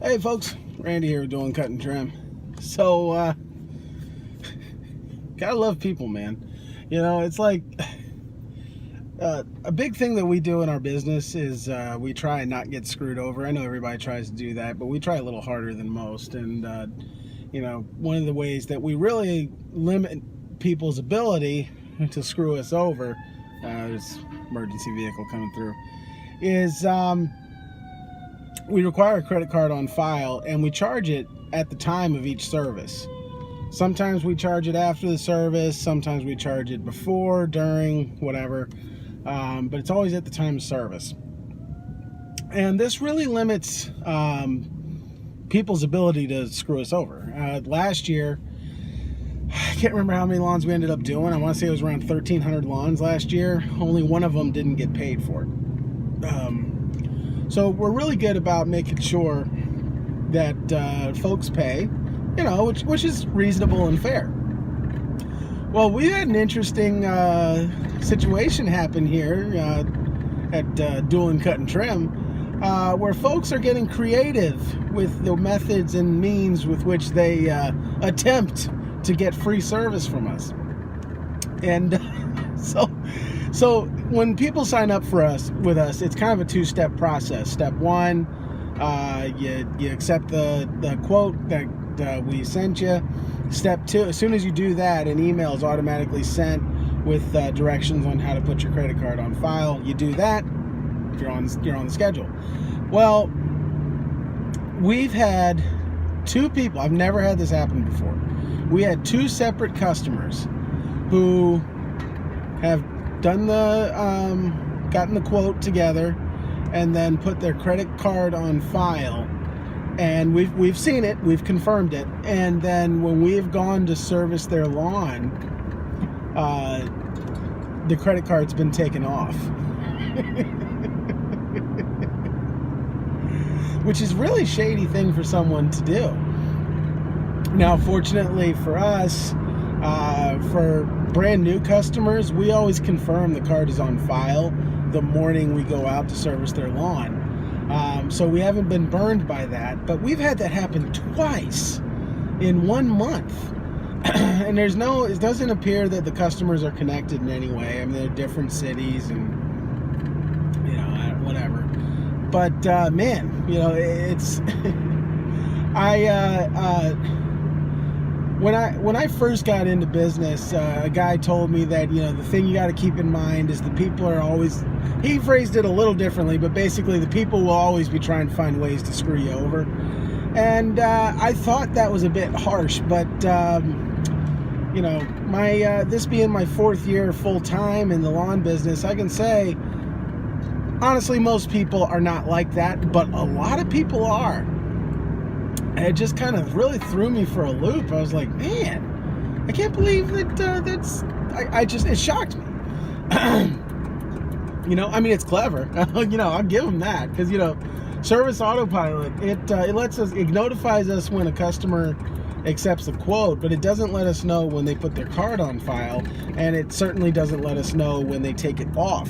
Hey folks, Randy here doing Cut and Trim. So, gotta love people, man. You know, it's like a big thing that we do in our business is we try and not get screwed over. I know everybody tries to do that, but we try a little harder than most. And, you know, one of the ways that we really limit people's ability to screw us over, there's emergency vehicle coming through, is we require a credit card on file and we charge it at the time of each service. Sometimes we charge it after the service, sometimes we charge it before, during, whatever, but it's always at the time of service. And this really limits people's ability to screw us over. Last year, I can't remember how many lawns we ended up doing. I want to say it was around 1,300 lawns last year. Only one of them didn't get paid for it. So we're really good about making sure that folks pay, you know, which is reasonable and fair. Well, we had an interesting situation happen here at Dueling Cut and Trim, where folks are getting creative with the methods and means with which they attempt to get free service from us. And so when people sign up with us, it's kind of a two-step process. Step one, you accept the quote that we sent you. Step two, as soon as you do that, an email is automatically sent with directions on how to put your credit card on file. You do that, you're on the schedule. Well, we've had two people. I've never had this happen before. We had two separate customers who have done gotten the quote together and then put their credit card on file, and we've seen it, we've confirmed it, and then when we've gone to service their lawn, the credit card's been taken off. Which is really shady thing for someone to do. Now, fortunately for us, for brand new customers, we always confirm the card is on file the morning we go out to service their lawn. So we haven't been burned by that, but we've had that happen twice in 1 month. And it doesn't appear that the customers are connected in any way. I mean, they're different cities and, you know, whatever. But, man, you know, it's, When I first got into business, a guy told me that, you know, the thing you got to keep in mind is the people are always, he phrased it a little differently, but basically the people will always be trying to find ways to screw you over. And I thought that was a bit harsh, but, you know, this being my 4th year full-time in the lawn business, I can say, honestly, most people are not like that, but a lot of people are. And it just kind of really threw me for a loop. I was like, man, I can't believe that it shocked me. You know, I mean, it's clever. You know, I'll give them that, because, you know, Service Autopilot, it notifies us when a customer accepts a quote, but it doesn't let us know when they put their card on file, and it certainly doesn't let us know when they take it off.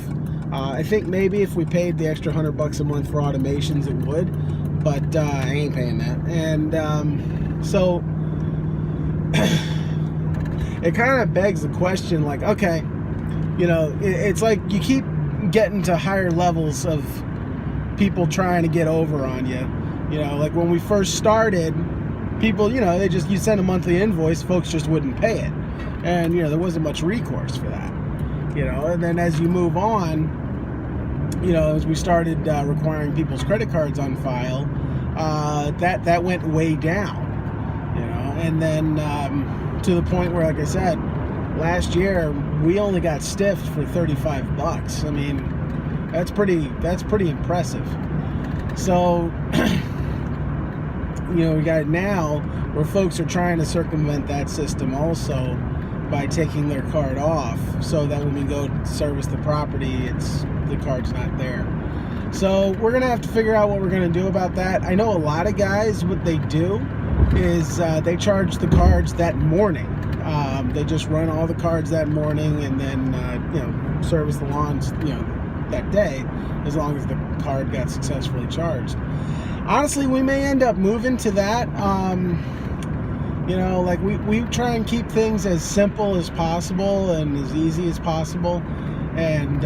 I think maybe if we paid the extra $100 a month for automations, it would. But I ain't paying that. And so it kind of begs the question, like, okay, you know, it's like you keep getting to higher levels of people trying to get over on you. You know, like when we first started, people, you know, you send a monthly invoice, folks just wouldn't pay it. And, you know, there wasn't much recourse for that. You know, and then as you move on, you know, as we started requiring people's credit cards on file, that went way down, you know, and then to the point where, like I said, last year we only got stiffed for $35. I mean, that's pretty impressive. So, you know, we got it now where folks are trying to circumvent that system also by taking their card off, so that when we go to service the property, the card's not there. So we're gonna have to figure out what we're gonna do about that. I know a lot of guys, what they do is they charge the cards that morning. They just run all the cards that morning and then you know, service the lawns, you know, that day, as long as the card got successfully charged. honestly, we may end up moving to that. You know, like we try and keep things as simple as possible and as easy as possible, and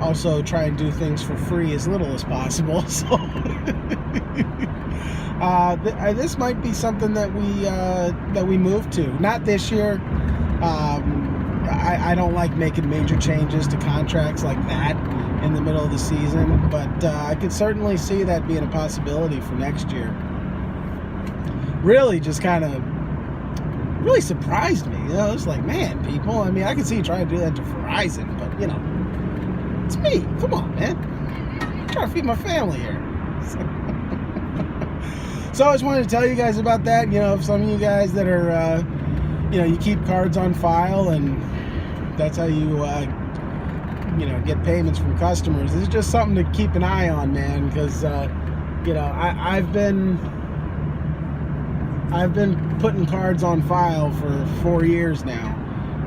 also try and do things for free as little as possible. So this might be something that we move to. Not this year. I don't like making major changes to contracts like that in the middle of the season, but I could certainly see that being a possibility for next year. Really just kind of really surprised me. You know, it's like, man, people, I mean, I can see you trying to do that to Verizon, but, you know, it's me. Come on, man. I'm trying to feed my family here. So I just wanted to tell you guys about that. You know, if some of you guys that are, you know, you keep cards on file and that's how you, you know, get payments from customers. This is just something to keep an eye on, man, because, you know, I've been putting cards on file for 4 years now,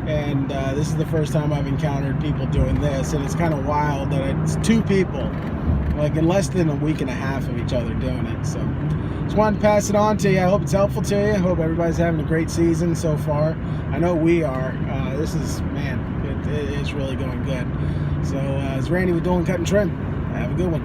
and this is the first time I've encountered people doing this, and it's kind of wild that it's 2 people, like in less than a week and a half of each other doing it. So just wanted to pass it on to you. I hope it's helpful to you. I hope everybody's having a great season so far. I know we are. This is, man, it is really going good. So it's Randy with Dolan Cut and Trim. Have a good one.